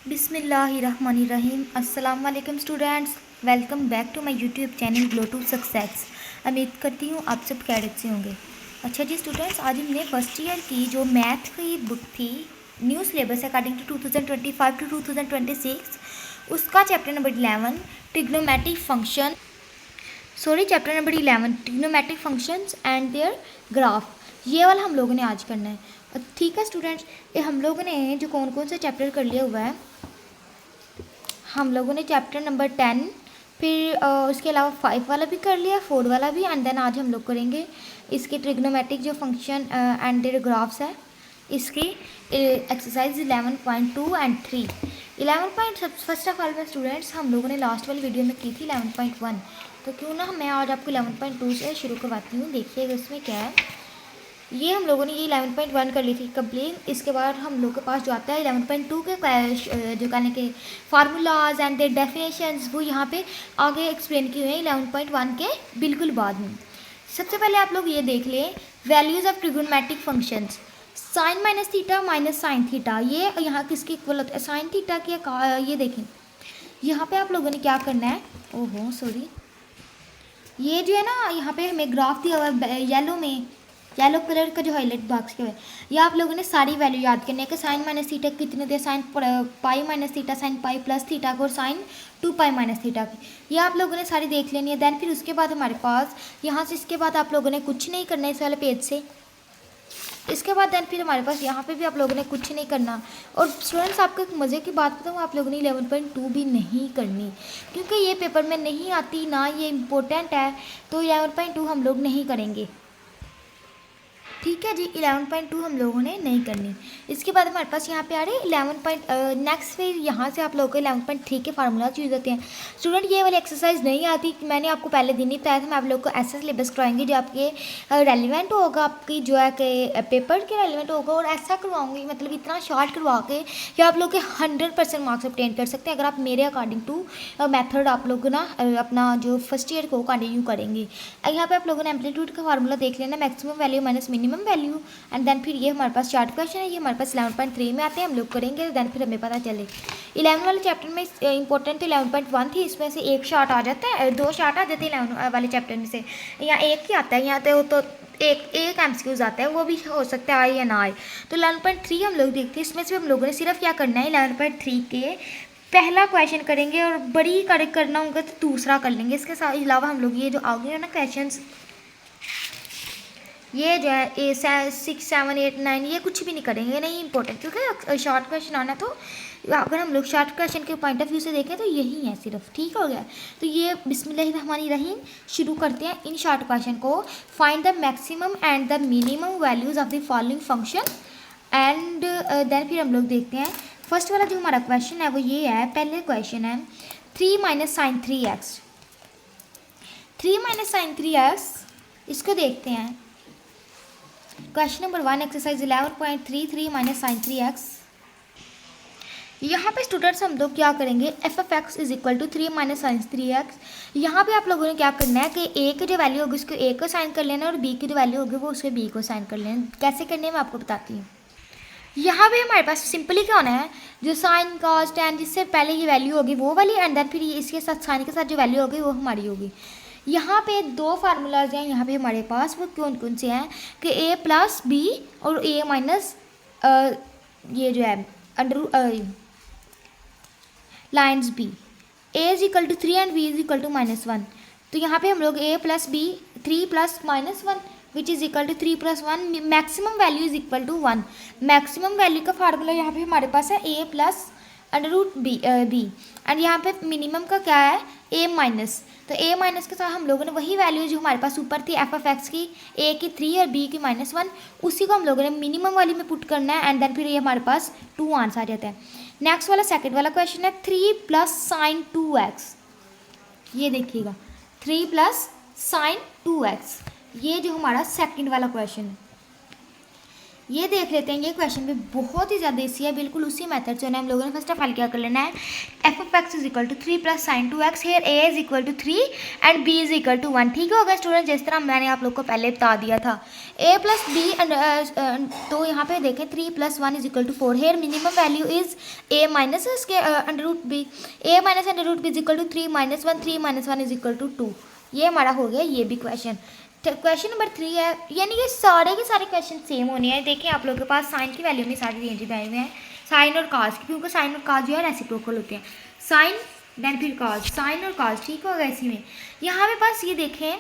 बिस्मिल्लाहिर्रहमानिर्रहीम। अस्सलाम वालेकुम students, welcome back to my YouTube channel glow to success. उम्मीद करती हूँ आप सब खैरियत से होंगे। अच्छा जी स्टूडेंट्स, आज हमने फर्स्ट ईयर की जो मैथ की बुक थी new syllabus according to 2025 to 2026 उसका chapter number 11 trigonometric function chapter number 11 trigonometric functions and their graph, ये वाला हम लोगों ने आज करना है। ठीक है स्टूडेंट्स, ये हम लोगों ने जो कौन कौन सा चैप्टर कर लिया हुआ है, हम लोगों ने चैप्टर नंबर 10, फिर उसके अलावा 5 वाला भी कर लिया, 4 वाला भी, एंड देन आज हम लोग करेंगे इसके ट्रिग्नोमेट्रिक जो फंक्शन एंड देयर ग्राफ्स है, इसकी exercise 11.2 and 3। 11 first of all में स्टूडेंट्स हम लोगों ने लास्ट वाली वीडियो में की थी 11.1, तो क्यों ना मैं आज आपको 11.2 से शुरू करवाती हूँ। देखिएगा इसमें क्या है। ये हम लोगों ने ये 11.1 कर ली थी कंप्लीट। इसके बाद हम लोग के पास जो आता है 11.2 के जो कहने के फार्मूलाज एंड देयर डेफिनेशंस, वो यहाँ पे आगे एक्सप्लेन किए हुए हैं 11.1 के बिल्कुल बाद में। सबसे पहले आप लोग ये देख लें values of trigonometric functions. Sine minus theta minus sine theta, ये यहाँ किसके इक्वल होता है? साइन थीटा के। ये देखें यहाँ पे आप लोगों ने क्या करना है, ओहो सॉरी, ये जो है ना यहाँ पे हमें ग्राफ दिया हुआ है येलो कलर का जो हाईलाइट बॉक्स के हुआ है, ये आप लोगों ने सारी वैल्यू याद करनी है कि साइन माइनस थीटा कितने दिया, sine pi minus theta, sine pi plus theta को, और साइन 2 पाई माइनस थीटा की, ये आप लोगों ने सारी देख लेनी है। देन फिर उसके बाद हमारे पास यहाँ से इसके बाद आप लोगों ने कुछ नहीं करना है इस वाले पेज से। इसके बाद देन फिर हमारे पास यहाँ पे भी आप लोगों ने कुछ नहीं करना। और स्टूडेंट्स आपको एक मज़े की बात बताऊँ, आप लोगों ने 11.2 भी नहीं करनी, क्योंकि ये पेपर में नहीं आती ना, ये इम्पोर्टेंट है, तो 11.2 हम लोग नहीं करेंगे। ठीक है जी, 11.2 हम लोगों ने नहीं करनी। इसके बाद हमारे पास यहाँ पे आ रहे हैं 11 नेक्स्ट फिर यहाँ से आप लोगों को 11.3 के फार्मूलाज यूज़ होते हैं। स्टूडेंट ये वाली एक्सरसाइज नहीं आती, मैंने आपको पहले दिन ही बताया था, मैं आप लोग को ऐसा सिलेबस करवाएंगे जो आपके रेलिवेंट होगा, आपकी जो है कि पेपर के रेलिवेंट होगा, और ऐसा करवाऊंगी मतलब इतना शॉर्ट करवा के कि आप लोग के 100% मार्क्स ऑब्टेन कर सकते हैं, अगर आप मेरे अकॉर्डिंग टू मेथड आप लोग ना अपना जो फर्स्ट ईयर को कंटिन्यू करेंगे। यहाँ पे आप लोगों ने एम्पलीट्यूड का फार्मूला देख लेना, maximum value minus minimum value, and then फिर ये हमारे पास चार्ट क्वेश्चन है, ये हमारे पास 11.3 में आते हैं, हम लोग करेंगे, देन फिर हमें पता चले। 11 वाले चैप्टर में इंपॉर्टेंट तो 11.1 थी, इसमें से एक शार्ट आ जाता है, 2 शार्ट आ जाते हैं 11 वाले चैप्टर में से, यहाँ एक ही आता है, यहाँ तो एक एमसीक्यूज आता है, वो भी हो सकता है आए या ना आए। तो 11.3 हम लोग देखते हैं, इसमें से हम लोगों ने सिर्फ क्या करना है 11.3 के पहला क्वेश्चन करेंगे, और बड़ी करेक्ट करना होगा तो दूसरा कर लेंगे। इसके साथ अलावा हम लोग ये जो आगे है ना क्वेश्चंस, ये जो है 6, 7, 8, 9 ये कुछ भी नहीं करेंगे, नहीं इंपॉर्टेंट, क्योंकि शॉर्ट क्वेश्चन आना, तो अगर हम लोग शॉर्ट क्वेश्चन के पॉइंट ऑफ व्यू से देखें तो यही है सिर्फ। ठीक हो गया, तो ये बिस्मिल्लाहिर्रहमानिर्रहीम शुरू करते हैं इन शॉर्ट क्वेश्चन को। Find the maximum and the minimum values of the following function, and then फिर हम लोग देखते हैं फर्स्ट वाला जो हमारा क्वेश्चन है वो ये है, पहले क्वेश्चन है 3 minus sine 3x। 3 minus sine 3x, इसको देखते हैं। Question number 1 exercise 11.33 minus sine 3x। यहाँ पे स्टूडेंट्स हम लोग क्या करेंगे, f of x is equal to 3 minus sine 3x। यहाँ पे आप लोगों ने क्या करना है कि ए की जो वैल्यू होगी उसको ए को साइन कर लेना, और बी की जो वैल्यू होगी वो उसको बी को साइन कर लेना। कैसे करने मैं आपको बताती हूँ। यहाँ पे हमारे पास सिंपली क्या होना है, जो साइन कॉस टैन जिससे पहले ये वैल्यू होगी वो वाली, एंड देन फिर इसके साथ साइन के साथ जो वैल्यू होगी वो हमारी होगी। यहाँ पे 2 फार्मूलाज हैं यहाँ पे हमारे पास, वो कौन कौन से हैं कि ए प्लस बी और ए माइनस ये जो है under lines B, A is equal to 3 and B is equal to -1। तो यहाँ पे हम लोग A plus B 3 plus -1 which is equal to 3 plus 1, maximum value is equal to 1। Maximum value का फार्मूला यहाँ पे हमारे पास है ए प्लस √b, एंड यहाँ पे मिनिमम का क्या है ए माइनस। तो ए माइनस के साथ हम लोगों ने वही वैल्यू जो हमारे पास ऊपर थी एफ ऑफ एक्स की, ए की 3 और बी की -1, उसी को हम लोगों ने मिनिमम वाली में पुट करना है, एंड देन फिर ये हमारे पास 2 आंसर आ जाता है। नेक्स्ट वाला सेकंड वाला क्वेश्चन है 3 प्लस साइन 2x। ये देखिएगा 3 प्लस साइन 2x, ये जो हमारा सेकंड वाला क्वेश्चन है। ये देख लेते हैं, ये क्वेश्चन भी बहुत ही ज़्यादा इसी है, बिल्कुल उसी मेथड से हम लोगों ने फर्स्ट ऑफ ऑल क्या कर लेना है, f of x is equal to 3 plus sine 2x, here a is equal to 3 and B is equal to 1। ठीक होगा स्टूडेंट, जिस तरह मैंने आप लोग को पहले बता दिया था, ए प्लस बी एंड तो यहाँ पे देखें 3 plus 1 is equal to 4, here minimum value is A minus इसके under root B, A minus under root B is equal to 3 minus 1, 3 minus 1 is equal to 2। ये हमारा हो गया ये भी क्वेश्चन। क्वेश्चन नंबर 3 है, यानी कि सारे के सारे क्वेश्चन सेम होने हैं। देखिए आप लोगों के पास साइन की वैल्यू में सारी रेंज बनाए हुए हैं, साइन और काज की, क्योंकि साइन और काज जो है रेसिप्रोकल होते हैं, साइन देन फिर काज, साइन और काज। ठीक होगा इसी में। यहाँ पे पास ये देखें,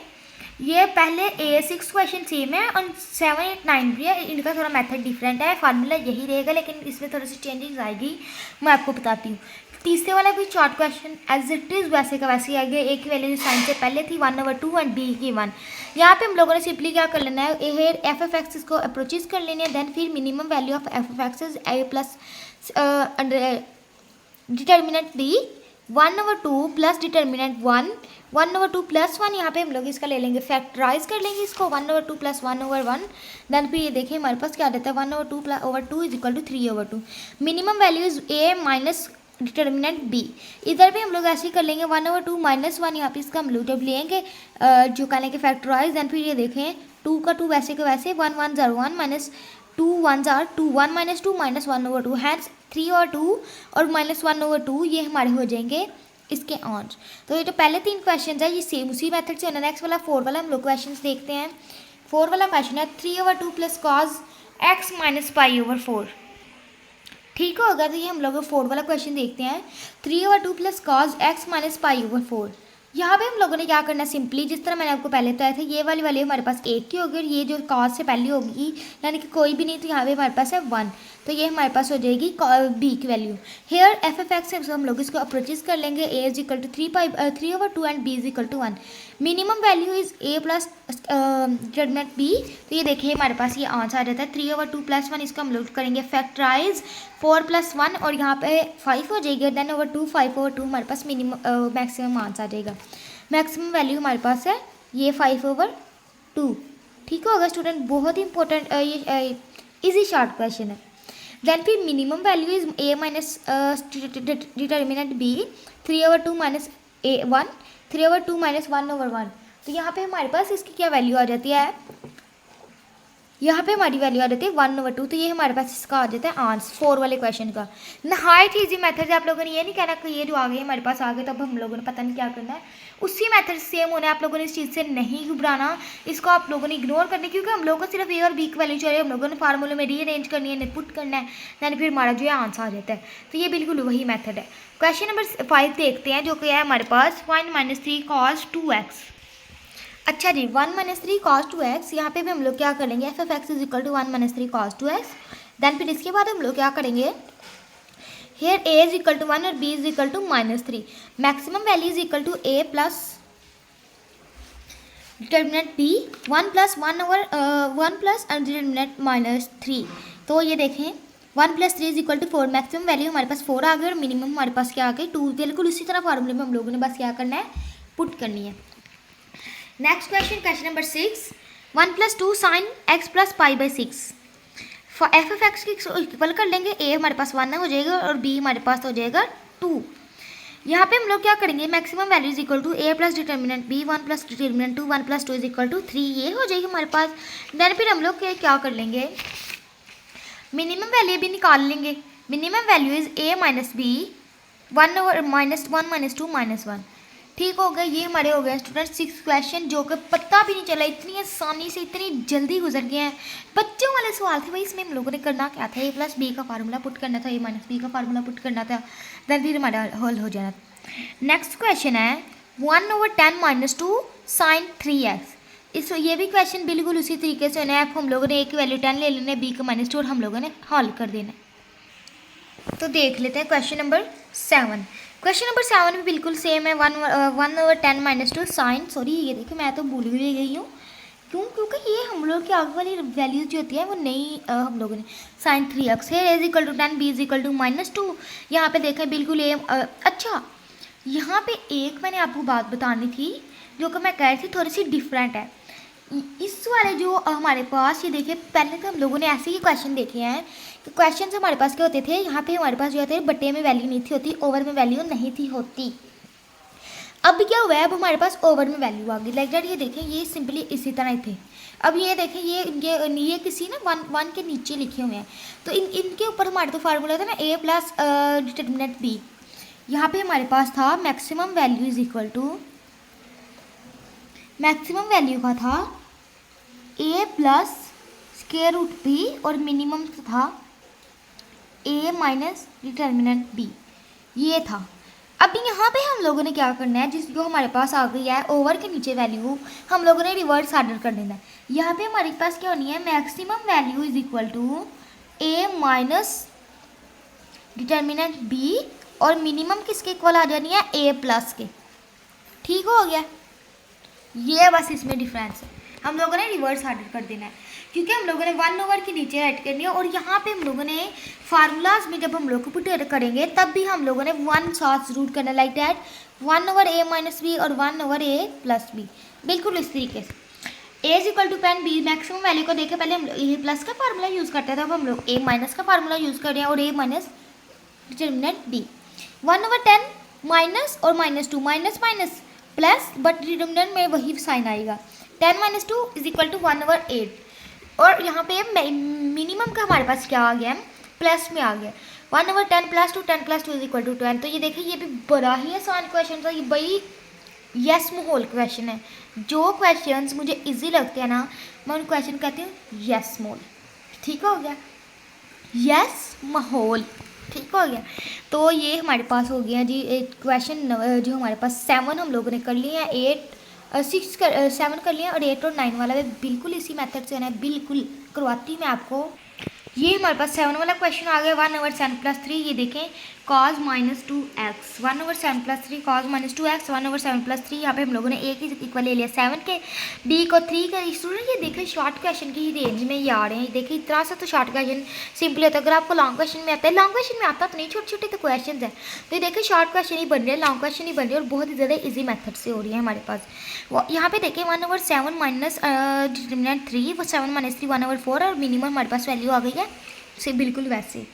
ये पहले A6 क्वेश्चन सेम है और 7, 8, 9 भी है, इनका थोड़ा मेथड डिफरेंट है, फार्मूला यही रहेगा लेकिन इसमें थोड़ी सी चेंजिंग आएगी, मैं आपको बताती हूँ। तीसरे वाला भी short question as it is वैसे का वैसे ही आएगा, ए की वैल्यू साइन से पहले थी 1/2 एंड बी की 1। यहाँ पे हम लोगों ने सिंपली क्या कर लेना है, हेयर एफ ऑफ एक्स को अप्रोचेज कर लेने हैं, देन फिर minimum value of f of x is A plus determinant b 1/2 plus determinant 1, 1/2 plus 1, यहाँ पे हम लोग इसका ले लेंगे, फैक्टराइज कर लेंगे इसको 1/2 प्लस 1/1, देन फिर ये देखें हमारे पास क्या रहता है 1/2 is equal to 3/2। Minimum value is A minus determinant b, इधर भी हम लोग ऐसे ही कर लेंगे 1/2 माइनस 1, यहाँ पे इसका हम लोग जब लेंगे जो कहने के फैक्टराइज, देन फिर ये देखें 2 का 2 वैसे के वैसे 1 1 0 1 माइनस 2 1 जार 2 1 माइनस 2 माइनस 1/2, हैंस 3 और 2 और माइनस 1/2 ये हमारे हो जाएंगे इसके आंसर। तो ये जो पहले 3 क्वेश्चन है ये सेम उसी मेथड से होना। नेक्स्ट वाला 4 वाला हम लोग क्वेश्चन देखते हैं। 4 वाला क्वेश्चन है 3/2 प्लस कॉज एक्स माइनस पाई/4। ठीक होगा, तो ये हम लोग 4 वाला क्वेश्चन देखते हैं, 3/2 प्लस कॉज एक्स माइनस पाई/4। यहाँ पे हम लोगों ने क्या करना है, सिंपली जिस तरह मैंने आपको पहले बताया था, ये वाली हमारे पास एक की होगी और ये जो कॉज से पहले होगी यानी कि कोई भी नहीं, तो यहाँ पे हमारे पास है 1, तो ये हमारे पास हो जाएगी बी की value. Here F F X से हम लोग इसको अप्रोचेज कर लेंगे, A is equal to 3/2 and B is equal to 1। Minimum value is A plus determinant B, तो ये देखिए हमारे पास ये आंसर आ जाता है 3/2 प्लस 1, इसको हम लोग करेंगे फैक्टराइज 4 + 1 और यहाँ पे 5 हो जाएगी, देन ओवर 2 5/2 हमारे पास मिनिमम मैक्सिमम आंसर आ जाएगा। मैक्सिमम वैल्यू हमारे पास है ये 5/2। ठीक होगा स्टूडेंट, बहुत ही इंपॉर्टेंट ये इजी शॉर्ट क्वेश्चन है। देन फिर minimum value is A minus determinant b 3/2 minus a 1 3/2 minus 1/1, तो यहाँ पे हमारे पास इसकी क्या वैल्यू आ जाती है, यहाँ पे हमारी वैल्यू आ जाती है 1/2, तो ये हमारे पास इसका आ जाता है आंसर 4 वाले क्वेश्चन का। नहायत ईजी मेथड है, आप लोगों ने ये नहीं कहना कि ये जो आ गए हमारे पास आ गए तब हम लोगों ने पता नहीं क्या करना है, उसी मेथड सेम होना है। आप लोगों ने इस चीज़ से नहीं घबराना, इसको आप लोगों ने इग्नोर करना, क्योंकि हम लोगों को सिर्फ ए और बी की वैल्यू चाहिए, हम लोगों ने फार्मूले में रीअरेंज करनी है, पुट करना है, दैन फिर हमारा जो है आंसर आ जाता है। तो ये बिल्कुल वही मेथड है। क्वेश्चन नंबर 5 देखते हैं, जो कि है हमारे पास 1 - 3 cos 2x। अच्छा जी, 1 - 3 cos 2x, यहाँ पे भी हम लोग क्या करेंगे, f F x is equal to 1 - 3 cos 2x। Then फिर इसके बाद हम लोग क्या करेंगे, here a is equal to 1 और b is equal to -3, maximum value is equal to a plus determinant b 1 + 1/1 plus determinant -3। तो ये देखें 1 + 3 is equal to 4, maximum value हमारे पास 4 आ गई और मिनिमम हमारे पास क्या आ गई 2। बिल्कुल उसी तरह फार्मूले में हम लोगों ने बस क्या करना है, पुट करनी है। Next question, question number 6, 1 + 2 sin x + π/6। F F X की इक्वल कर लेंगे, ए हमारे पास 1 हो जाएगा और बी हमारे पास हो जाएगा 2। यहाँ पे हम लोग क्या करेंगे, maximum value is equal to a plus determinant b 1 + determinant 2 1 + 2 is equal to 3, ये हो जाएगी हमारे पास। देन फिर हम लोग क्या कर लेंगे, मिनिमम वैल्यू भी निकाल लेंगे। Minimum value is A minus b 1/-1 - 2 -1। ठीक हो गया, ये हमारे हो गए स्टूडेंट 6 क्वेश्चन, जो कि पता भी नहीं चला, इतनी आसानी से इतनी जल्दी गुजर गए हैं। बच्चों वाले सवाल थे भाई, इसमें हम लोगों ने करना क्या था, ए + बी का फार्मूला पुट करना था, ए - बी का फार्मूला पुट करना था, देन फिर हमारा हल हो जाना। नेक्स्ट क्वेश्चन है 1/10 - 2 sin 3x। इस ये भी क्वेश्चन बिल्कुल उसी तरीके से होना है, हम लोगों ने ए की वैल्यू 10 ले लेना है, बी का -2 और हम लोगों ने हल कर देना है। तो देख लेते हैं क्वेश्चन नंबर 7। क्वेश्चन नंबर 7 भी बिल्कुल सेम है, 1/10 - 2 साइन, सॉरी ये देखिए मैं तो भूल भी गई हूँ, क्योंकि ये हम लोग की आगे वाली वैल्यूज जो होती है वो नहीं हम लोगों ने साइन 3x है, A is equal to 10 B is equal to -2। यहाँ पे देखा बिल्कुल ए अच्छा, यहाँ पे एक मैंने आपको बात बतानी थी जो कि मैं कह रही थी थोड़ी सी डिफरेंट है। इस वाले जो हमारे पास ये देखिए, पहले तो हम लोगों ने ऐसे ही क्वेश्चन देखे हैं कि क्वेश्चन हमारे पास क्या होते थे, यहाँ पे हमारे पास जो होते बटे में वैल्यू नहीं थी होती, ओवर में वैल्यू नहीं थी होती। अब क्या हुआ है, अब हमारे पास ओवर में वैल्यू आ गई। लाइक दैट ये देखें, ये सिंपली इसी तरह ही थे। अब ये देखें, ये किसी ना वन के नीचे लिखे हुए हैं, तो इनके ऊपर हमारे तो फार्मूला था ना a प्लस डिटर्मिनेंट b। यहाँ पे हमारे पास था maximum value is equal to, maximum value का था a plus square root b और मिनिमम था a माइनस डिटर्मिनेंट b, ये था। अब यहाँ पे हम लोगों ने क्या करना है, जो हमारे पास आ गई है ओवर के नीचे वैल्यू, हम लोगों ने रिवर्स ऑर्डर कर देना है। यहाँ पे हमारे पास क्या होनी है, maximum value is equal to a minus determinant b और मिनिमम किसके इक्वल आ जानी है, a प्लस के। ठीक हो गया, ये बस इसमें डिफरेंस है, हम लोगों ने रिवर्स ऑर्डर कर देना है, क्योंकि हम लोगों ने 1 ओवर के नीचे ऐड करनी है। और यहाँ पे हम लोगों ने फार्मूलाज में जब हम लोग पुट करेंगे तब भी हम लोगों ने 1 साथ जरूर करना, like that 1 over a minus b और 1 ओवर a प्लस बी, बिल्कुल इस तरीके से। a is equal to pen b, maximum value को देखे पहले हम लोग a प्लस का फार्मूला यूज़ करते थे, अब हम लोग a माइनस का फार्मूला यूज़ कर रहे हैं और a minus determinant b। 1 over 10 minus और -2, minus minus plus, but determinant में वही साइन आएगा। 10 minus 2 is equal to 1 over 8। और यहाँ पे मिनिमम का हमारे पास क्या आ गया, प्लस में आ गया 1 over 10 plus 2, 10 plus 2 is equal to 12। तो ये देखिए, ये भी बड़ा ही आसान क्वेश्चन था, ये बड़ी यस माहौल क्वेश्चन है। जो क्वेश्चंस मुझे इजी लगते हैं ना, मैं उन क्वेश्चन कहती हूँ यस माहौल। ठीक हो गया, यस माहौल, ठीक हो गया। तो ये हमारे पास हो गया जी क्वेश्चन, जो हमारे पास 7 हम लोगों ने कर लिए हैं, 7 कर लिए हैं, और 8 और 9 वाला भी बिल्कुल इसी मेथड से है ना, बिल्कुल करवाती मैं आपको। ये हमारे पास 7 वाला क्वेश्चन आ गया, 1 ओवर 7 प्लस 3, ये देखें cos minus 2x, 1 over 7 plus 3 cos minus 2x, 1 over 7 plus 3, यहाँ पे हम लोगों ने a की इक्वल ले लिया 7 के, d को 3 का। स्टूडेंट ये देखें शॉर्ट क्वेश्चन की ही रेंज में ये आ रहे हैं, देखिए इतना सा तो शॉर्ट क्वेश्चन सिंपली होता है। अगर आपको लॉन्ग क्वेश्चन में आता है, लॉन्ग क्वेश्चन में आता तो नहीं, छोटे छोटे तो क्वेश्चन है, तो ये देखिए शॉर्ट क्वेश्चन ही बन रहे हैं, लॉन्ग क्वेश्चन ही बन रहे हैं, और बहुत ही ज़्यादा ईजी मेथड से हो रही है हमारे पास। यहाँ पे देखिए 1 ओवर 7 माइनस डिटर्मिनेंट 3, वो 7 माइनस 3 1 ओवर 4, और मिनिमम हमारे पास वैल्यू आ गई है से बिल्कुल वैसे।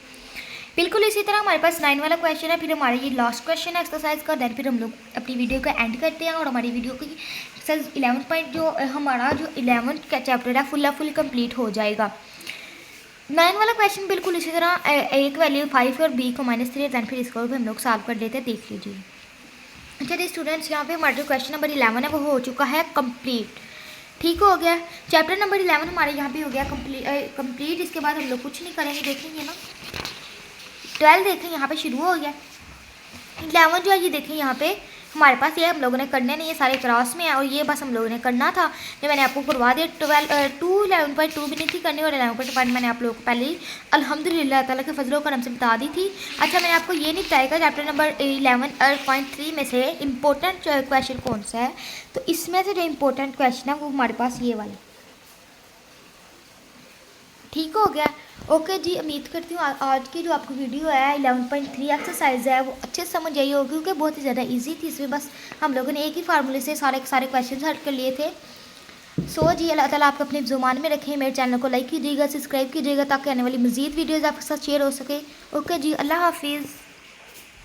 बिल्कुल इसी तरह हमारे पास 9 वाला क्वेश्चन है, फिर हमारा ये लास्ट क्वेश्चन है एक्सरसाइज का, देन फिर हम लोग अपनी वीडियो का एंड करते हैं, और हमारी वीडियो की एक्सरसाइज 11 पॉइंट जो हमारा जो 11 का चैप्टर है फुल कंप्लीट हो जाएगा। 9 वाला क्वेश्चन बिल्कुल इसी तरह, एक वैल्यू 5 और b को -3, देन फिर इसको भी हम लोग सॉल्व कर लेते हैं, देख लीजिए। अच्छा जी स्टूडेंट्स, यहाँ पे हमारा जो क्वेश्चन नंबर 11 है वो हो चुका है कंप्लीट। ठीक हो गया, चैप्टर नंबर 11 हमारे यहाँ पे हो गया कंप्लीट। इसके बाद हम लोग कुछ नहीं करेंगे, देखेंगे ना 12 देखें यहाँ पे शुरू हो गया। 11 जो है ये देखें यहाँ पे हमारे पास, ये हम लोगों ने करने नहीं, ये सारे क्रॉस में है, और ये बस हम लोगों ने करना था, जो मैंने आपको करवा दिया। 11.2 भी नहीं थी करनी, और 11.1 मैंने आप लोगों को पहले ही अल्हम्दुलिल्लाह ताला के फजल करम से बता दी थी। अच्छा, मैंने आपको ये नहीं बताएगा चैप्टर नंबर 11.3 में से इम्पोर्टेंट क्वेश्चन कौन सा है, तो इसमें से जो इम्पोर्टेंट क्वेश्चन है वो हमारे पास ये वाला। ठीक हो गया, ओके जी। उम्मीद करती हूँ आज की जो आपको वीडियो है 11.3 एक्सरसाइज है वो अच्छे से समझ आई होगी, क्योंकि बहुत ही ज़्यादा इजी थी। इसमें बस हम लोगों ने एक ही फार्मूले से सारे क्वेश्चन हल कर लिए थे। सो जी, अल्लाह ताला आपको अपने ज़ुबान में रखें। मेरे चैनल को लाइक कीजिएगा, सब्सक्राइब कीजिएगा, ताकि आने वाली मज़ीद वीडियोज़ आपके साथ शेयर हो सके। ओके जी, अल्लाह हाफिज़।